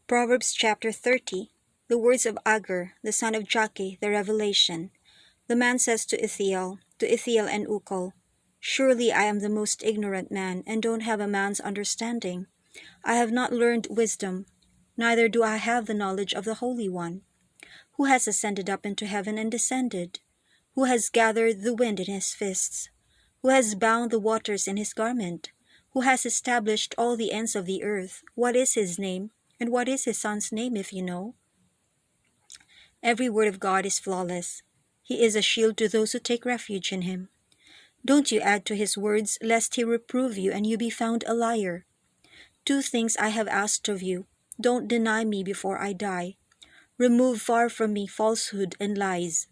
Proverbs chapter 30, the words of Agur, the son of Jakeh, the revelation. The man says to Ithiel and Ukal, "Surely I am the most ignorant man, and don't have a man's understanding. I have not learned wisdom, neither do I have the knowledge of the Holy One. Who has ascended up into heaven and descended? Who has gathered the wind in his fists? Who has bound the waters in his garment? Who has established all the ends of the earth? What is his name? And what is his son's name, if you know?" Every word of God is flawless. He is a shield to those who take refuge in him. Don't you add to his words, lest he reprove you and you be found a liar. 2 things I have asked of you. Don't deny me before I die. Remove far from me falsehood and lies.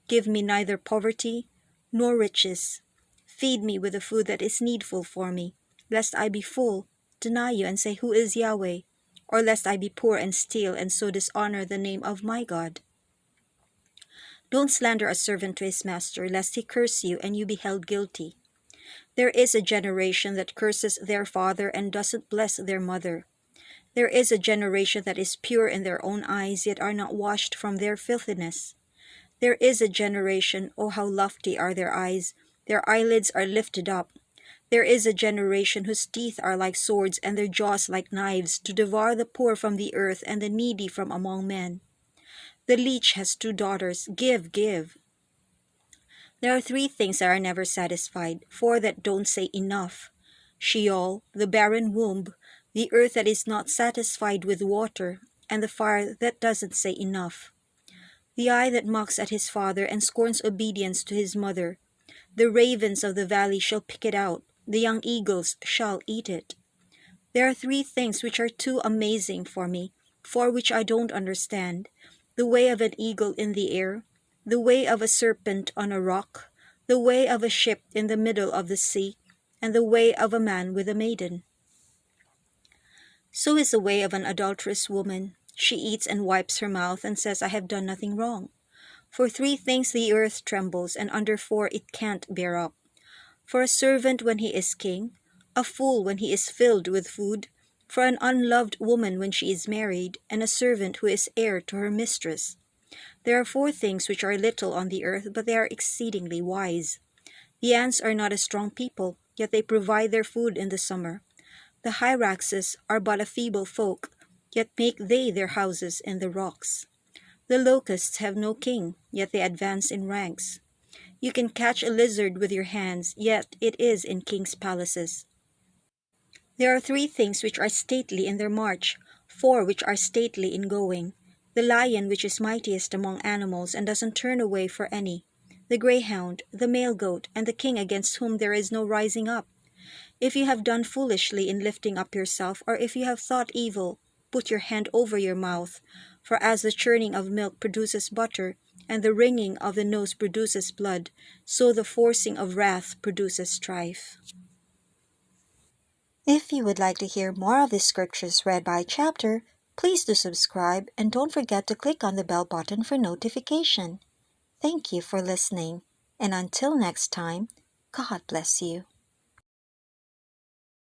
Give me neither poverty nor riches. Feed me with the food that is needful for me, lest I be full, deny you and say, "Who is Yahweh?" Or lest I be poor and steal and so dishonor the name of my God. Don't slander a servant to his master, lest he curse you and you be held guilty. There is a generation that curses their father and doesn't bless their mother. There is a generation that is pure in their own eyes, yet are not washed from their filthiness. There is a generation, oh how lofty are their eyes, their eyelids are lifted up. There is a generation whose teeth are like swords and their jaws like knives, to devour the poor from the earth and the needy from among men. The leech has 2 daughters. Give, give. There are 3 things that are never satisfied, 4 that don't say enough. Sheol, the barren womb, the earth that is not satisfied with water, and the fire that doesn't say enough. The eye that mocks at his father and scorns obedience to his mother. The ravens of the valley shall pick it out, the young eagles shall eat it. There are 3 things which are too amazing for me, 4 which I don't understand. The way of an eagle in the air, the way of a serpent on a rock, the way of a ship in the middle of the sea, and the way of a man with a maiden. So is the way of an adulterous woman. She eats and wipes her mouth and says, "I have done nothing wrong." For 3 things the earth trembles, and under 4 it can't bear up. For a servant when he is king, a fool when he is filled with food, for an unloved woman when she is married, and a servant who is heir to her mistress. There are 4 things which are little on the earth, but they are exceedingly wise. The ants are not a strong people, yet they provide their food in the summer. The hyraxes are but a feeble folk, yet make they their houses in the rocks. The locusts have no king, yet they advance in ranks. You can catch a lizard with your hands, yet it is in kings' palaces. There are 3 things which are stately in their march, 4 which are stately in going. The lion which is mightiest among animals and doesn't turn away for any. The greyhound, the male goat, and the king against whom there is no rising up. If you have done foolishly in lifting up yourself, or if you have thought evil, put your hand over your mouth. For as the churning of milk produces butter, and the wringing of the nose produces blood, so the forcing of wrath produces strife. If you would like to hear more of the scriptures read by chapter, please do subscribe and don't forget to click on the bell button for notification. Thank you for listening, and until next time, God bless you.